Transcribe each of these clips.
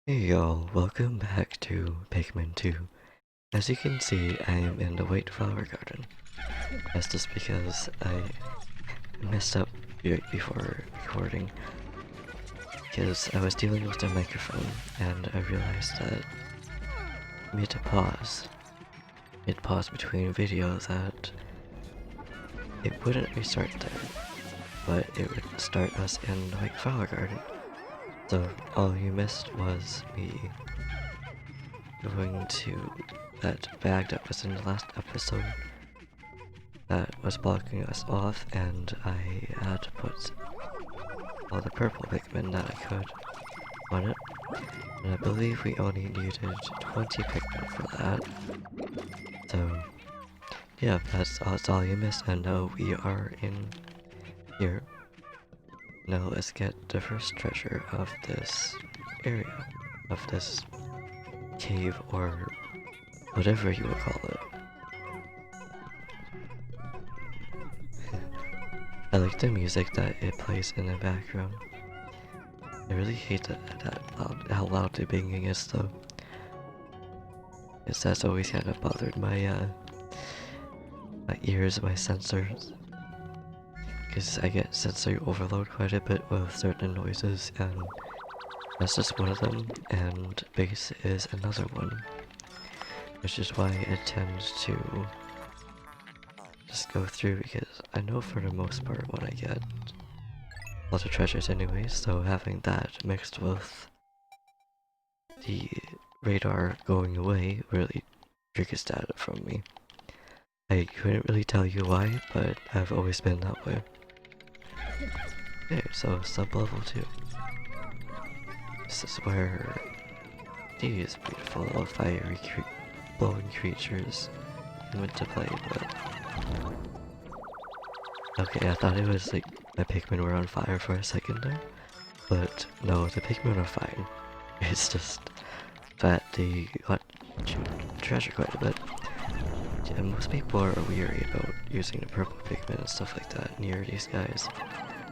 Hey y'all, welcome back to Pikmin 2. As you can see, I am in the white flower garden. That's just because I messed up right before recording, because I was dealing with the microphone and I realized that mid pause between videos, that it wouldn't restart there, but it would start us in the white flower garden. So all you missed was me going to that bag that was in the last episode that was blocking us off, and I had to put all the purple Pikmin that I could on it. And I believe we only needed 20 Pikmin for that. So yeah, that's all you missed, and now we are in here. Now let's get the first treasure of this area, of this cave, or whatever you would call it. I like the music that it plays in the background. I really hate how loud the banging is though. Because that's always kind of bothered my ears, my sensors. Because I get sensory overload quite a bit with certain noises, and that's just one of them, and bass is another one. Which is why it tends to just go through, because I know for the most part when I get lots of treasures anyways, so having that mixed with the radar going away really triggers data from me. I couldn't really tell you why, but I've always been that way. Okay, so sub-level 2. This is where these beautiful little fiery blowing creatures come into play, but... Okay, I thought it was like my Pikmin were on fire for a second there, but no, the Pikmin are fine. It's just that they got treasure quite a bit. Yeah, most people are weary about using the purple Pikmin and stuff like that near these guys,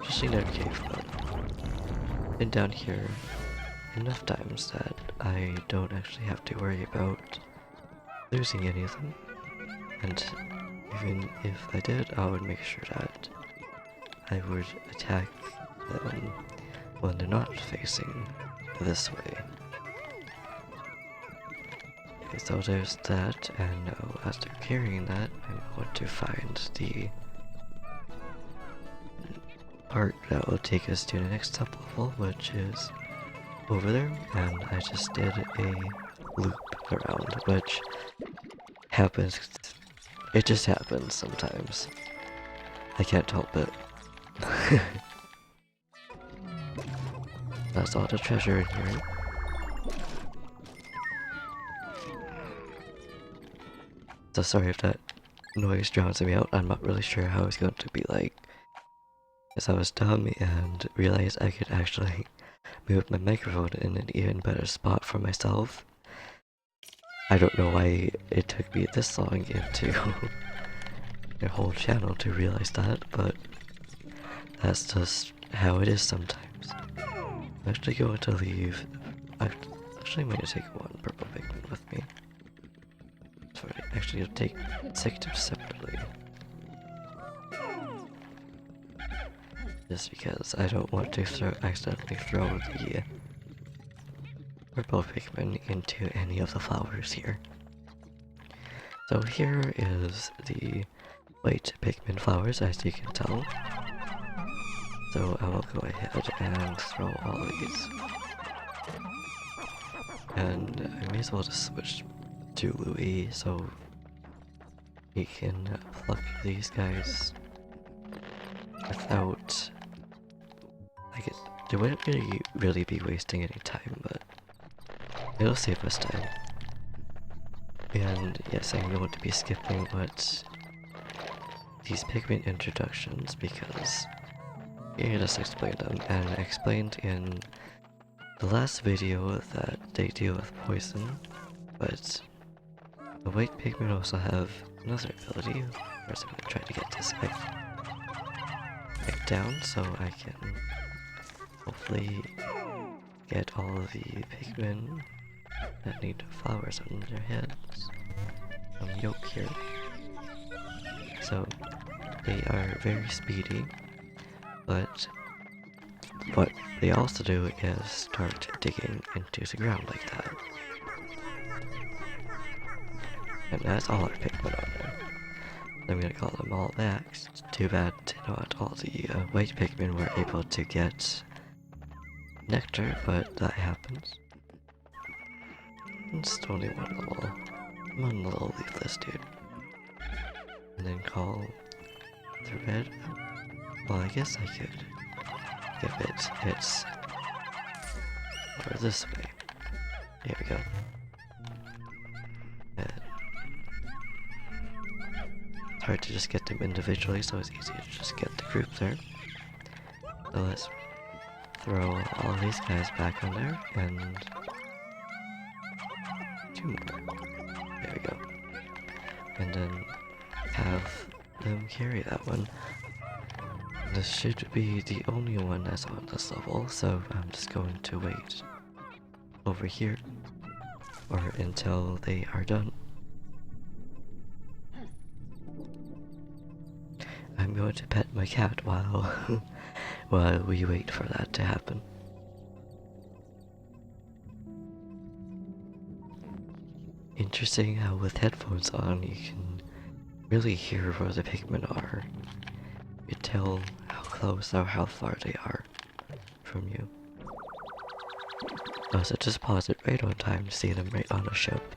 especially near the cave, but been down here enough times that I don't actually have to worry about losing any of them. And even if I did, I would make sure that I would attack them when they're not facing this way. Okay, so there's that, and now after carrying that, I want to find the part that will take us to the next sub level, which is over there, and I just did a loop around, which happens. It just happens sometimes. I can't help it. That's all the treasure in here. So sorry if that noise drowns me out. I'm not really sure how it's going to be like. Because I was dumb and realized I could actually move my microphone in an even better spot for myself. I don't know why it took me this long into the whole channel to realize that, but that's just how it is sometimes. I'm actually going to leave. I actually might take one purple Pikmin with me. Sorry, actually I'll take sectors separately. Just because I don't want to accidentally throw the purple Pikmin into any of the flowers here. So here is the white Pikmin flowers, as you can tell. So I will go ahead and throw all these. And I may as well just switch to Louis so he can pluck these guys without... they wouldn't really be wasting any time, but it'll save us time. And yes, I'm going to be skipping these Pikmin introductions because you just explained them, and I explained in the last video that they deal with poison, but the white Pikmin also have another ability. First I'm going to try to get this egg down so I can hopefully get all of the Pikmin that need flowers on their heads. Yoke here. So they are very speedy, but what they also do is start digging into the ground like that. And that's all our Pikmin on there. I'm gonna call them all back. It's too bad not all the white Pikmin were able to get nectar, but that happens. It's only one little leafless dude. And then call the red. Well, I guess I could if it hits over this way. Here we go. It's hard to just get them individually, so it's easy to just get the group there. So let's throw all these guys back on there, and 2 more. There we go. And then have them carry that one. This should be the only one that's on this level, so I'm just going to wait over here, or until they are done. I'm going to pet my cat while we wait for that to happen. Interesting how with headphones on you can really hear where the Pikmin are. You tell how close or how far they are from you. Oh, so just pause it right on time to see them right on a ship.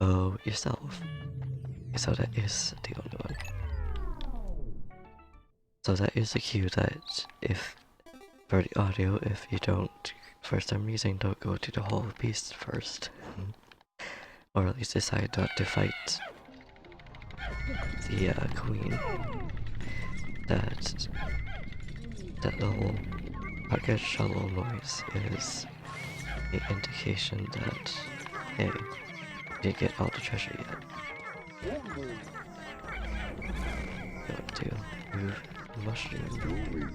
Oh, yourself. So that is the only one. So that is the cue that if, for the audio, if you don't, for some reason, don't go to the Hall of Beasts first. Or at least decide not to fight the queen. That little rocket shuttle noise is the indication that, hey, you didn't get all the treasure yet. Going to move the mushroom.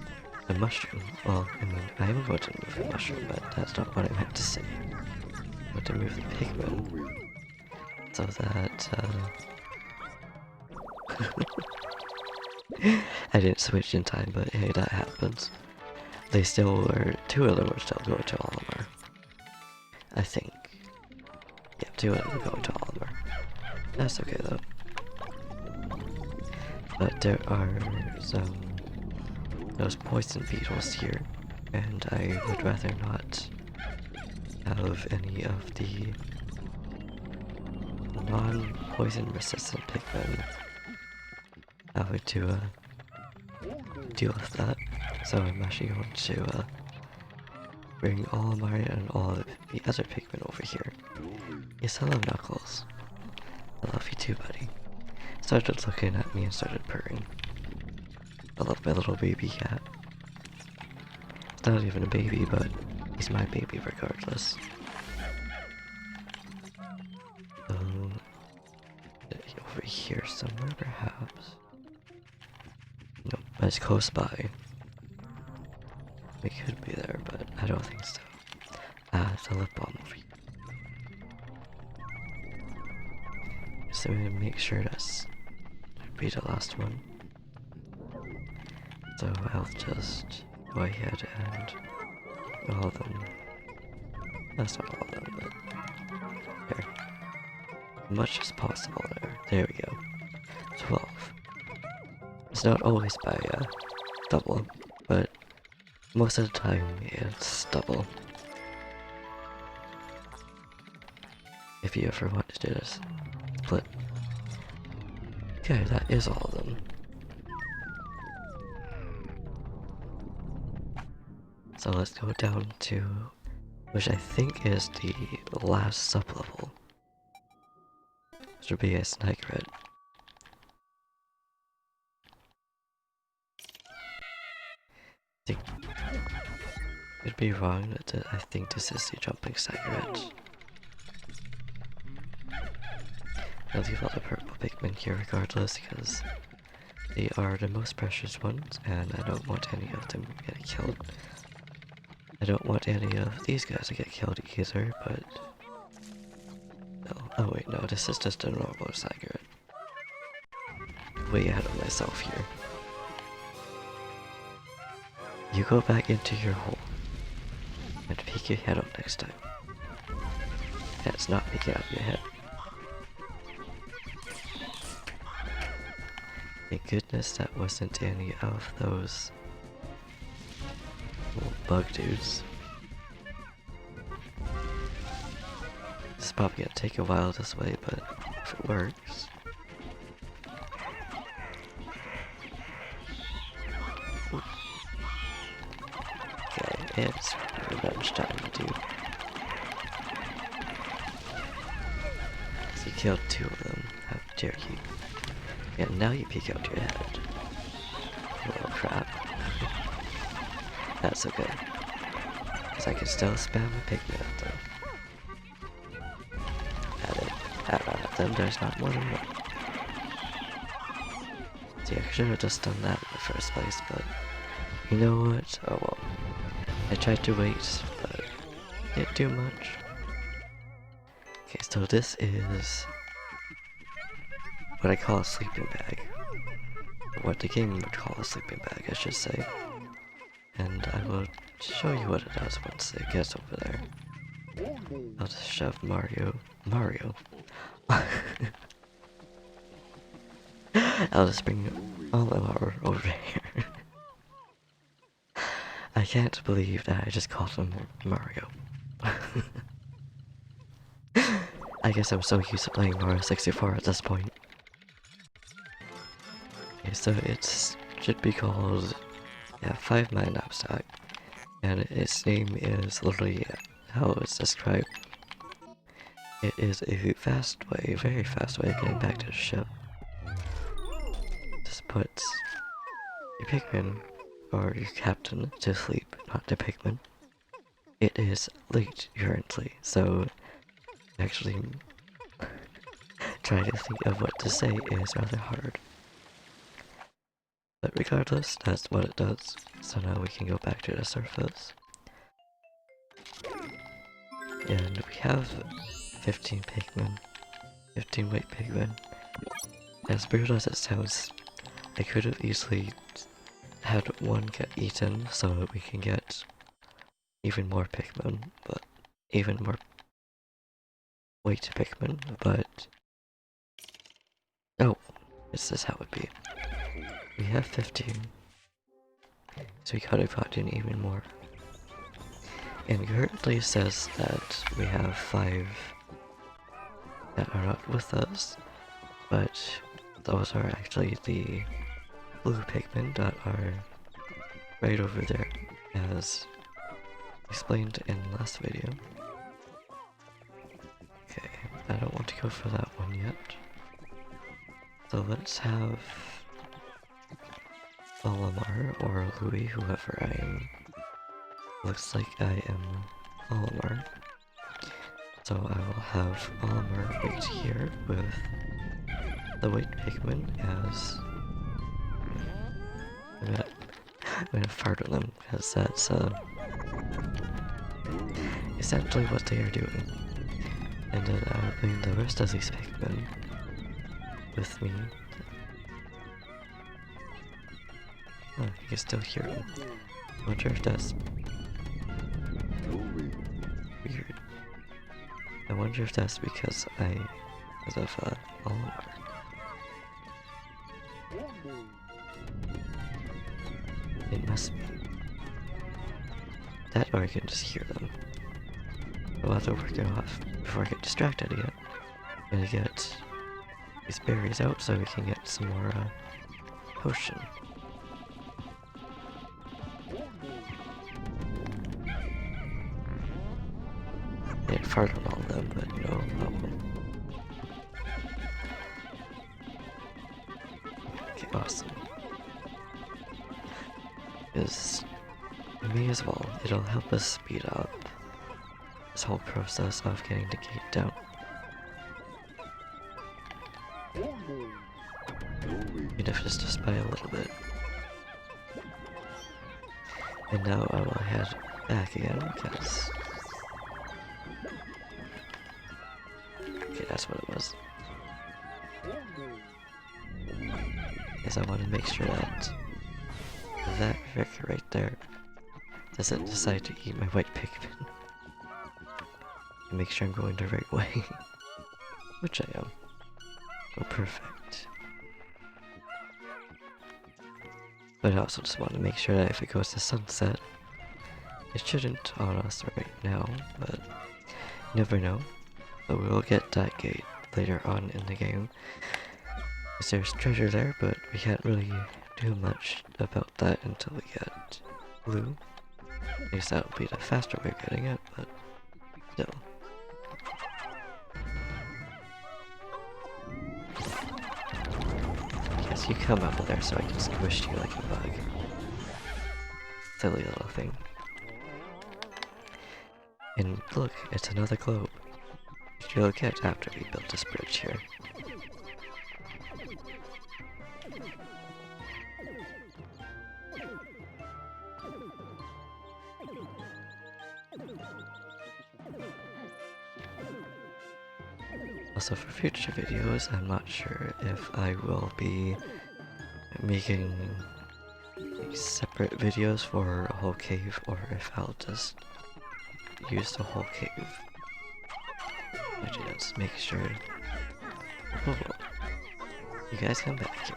The mushroom? Well, I mean, I am going to move the mushroom, but that's not what I meant to say. I'm going to move the Pikmin. So that, I didn't switch in time, but hey, that happens. They still were, 2 of them were still going to Olimar. I think. Yeah, 2 of them were going to Olimar. That's okay though. But there are those poison beetles here, and I would rather not have any of the non-poison resistant Pikmin having to deal with that. So I'm actually going to bring all of mine and all of the other Pikmin over here. Yes, hello Knuckles. I love you too, buddy. Started looking at me and started purring. I love my little baby cat. It's not even a baby, but he's my baby regardless. Over here somewhere, perhaps. Nope, that's close by. It could be there, but I don't think so. Ah, it's a lip balm over here. So I'm gonna make sure that's be the last one. So I'll just go ahead and all of them. That's not all of them, but there. Much as possible there. There we go. 12. It's not always by double, but most of the time it's double. If you ever want to do this split. Okay, that is all of them. So let's go down to, which I think is the last sub-level. Which would be a snagret. I think it'd be wrong that I think this is the jumping snagret. I'll leave all the purple Pikmin here regardless, because They are the most precious ones, and I don't want any of them getting killed. I don't want any of these guys to get killed either, but... No. Oh wait, no, this is just a normal snagret. Way ahead of myself here. You go back into your hole, and peek your head out next time. That's not peeking out your head. Thank goodness that wasn't any of those little bug dudes. It's probably gonna take a while this way, but if it works. Okay, it's revenge time, dude. So you killed 2 of them. How dare you? Yeah, now you peek out your head. You little crap. That's okay. Because I can still spam a Pikmin at them. At them, there's not more than one. See, I should have just done that in the first place, but... You know what? Oh well. I tried to wait, but... didn't do much. Okay, so this is... what I call a sleeping bag. Or what the game would call a sleeping bag, I should say. And I will show you what it does once it gets over there. I'll just shove Mario. I'll just bring Olimar over here. I can't believe that I just called him Mario. I guess I'm so used to playing Mario 64 at this point. Okay, so it should be called 5 Man Knapsack, and its name is literally how it's described. It is a very fast way of getting back to the ship. Just puts your Pikmin, or your captain, to sleep, not the Pikmin. It is late currently, so actually trying to think of what to say is rather hard. But regardless, that's what it does. So now we can go back to the surface. And we have 15 Pikmin. 15 white Pikmin. As weird as it sounds, I could have easily had one get eaten so that we can get even more Pikmin, but even more white Pikmin, but oh, this is how it be. We have 15, so we could have gotten even more. And currently says that we have 5 that are not with us, but those are actually the blue Pikmin that are right over there, as explained in the last video. Okay, I don't want to go for that one yet. So let's have Olimar or Louis, whoever I am. Looks like I am Olimar. So I will have Olimar wait here with the white Pikmin as... I'm gonna fart on them, because that's essentially what they are doing. And then I'll bring the rest of these Pikmin with me. Oh, you can still hear them. I wonder if that's weird. I wonder if that's because of Olimar. It must be. That or I can just hear them. We'll have to work it off before I get distracted again. I'm gonna get these berries out so we can get some more potion. I didn't fart on all of them, but you know, okay, awesome. Because me as well, it'll help us speed up this whole process of getting the gate down. Even if just by a little bit. And now I will head back again because... Okay, that's what it was. Because I want to make sure that that Rick right there doesn't decide to eat my white Pikmin. And make sure I'm going the right way. Which I am. Oh, perfect. But I also just want to make sure that if it goes to sunset, it shouldn't on us right now, but you never know. So we will get that gate later on in the game. Because there's treasure there, but we can't really do much about that until we get blue. At least that would be the faster way of getting it, but still. Yes, you come out of there so I can squish you like a bug. Silly little thing. And look, it's another globe. Which you'll get after we build this bridge here. Also for future videos, I'm not sure if I will be making separate videos for a whole cave or if I'll just use the whole cave. Actually, let's make sure. Oh, you guys come back here.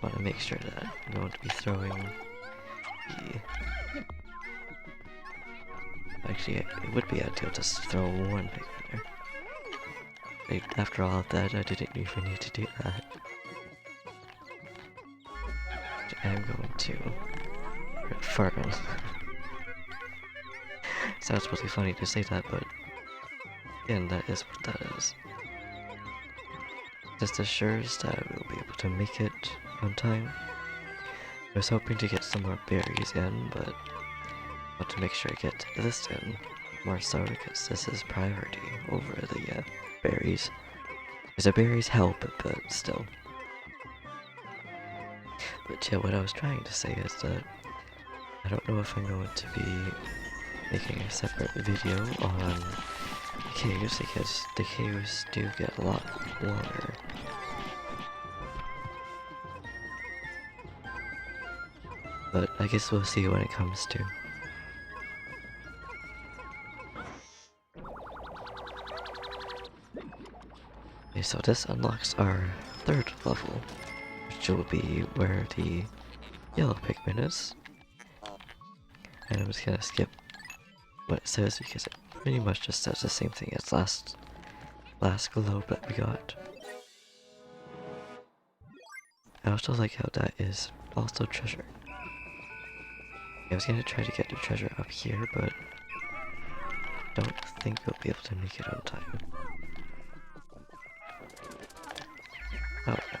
Want to make sure that I'm going to be throwing the... Actually, it would be ideal just to throw one Pikmin there. After all of that, I didn't even need to do that. I'm going to farm. Sounds really funny to say that, but again, that is what that is. Just assures that we'll be able to make it on time. I was hoping to get some more berries in, but I want to make sure I get this in more so because this is priority over the berries. Because the berries help, but still. But yeah, what I was trying to say is that I don't know if I'm going to be making a separate video on caves because the caves do get a lot longer. But I guess we'll see when it comes to. Okay, so this unlocks our third level, which will be where the yellow Pikmin is. And I'm just gonna skip what it says because it pretty much just says the same thing as last globe that we got. I also like how that is also treasure. I was gonna try to get the treasure up here, but don't think we'll be able to make it on time. Oh no.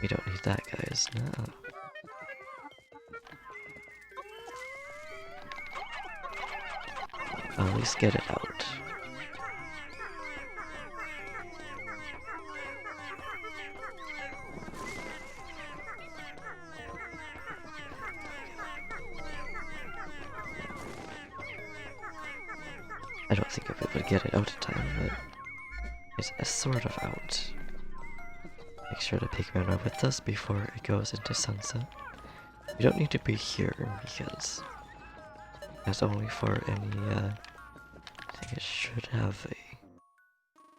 We don't need that, guys. No. I'll at least get it out. I don't think I'll be able to get it out in time, but it's sort of out. Make sure the Pikmin are with us before it goes into sunset. You don't need to be here because that's only for any, I think it should have a...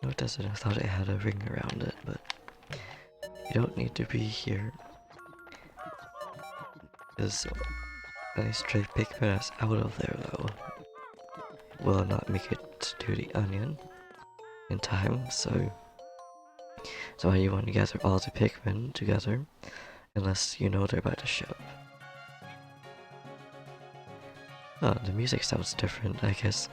No, it doesn't. I thought it had a ring around it, but you don't need to be here. Because any stray Pikmin that's out of there, though, will not make it to the onion in time, so you want to gather all the Pikmin together, unless you know they're by the ship. Oh, the music sounds different, I guess.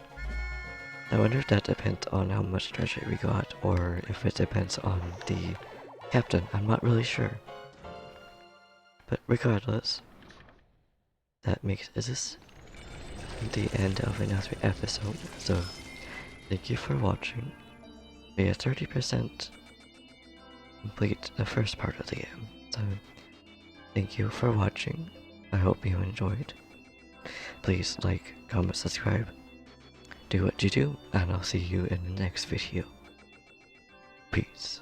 I wonder if that depends on how much treasure we got, or if it depends on the captain. I'm not really sure. But regardless, that makes this the end of another episode. So, thank you for watching. We have 30% complete the first part of the game. So, thank you for watching. I hope you enjoyed. Please like, comment, subscribe, do what you do, and I'll see you in the next video. Peace.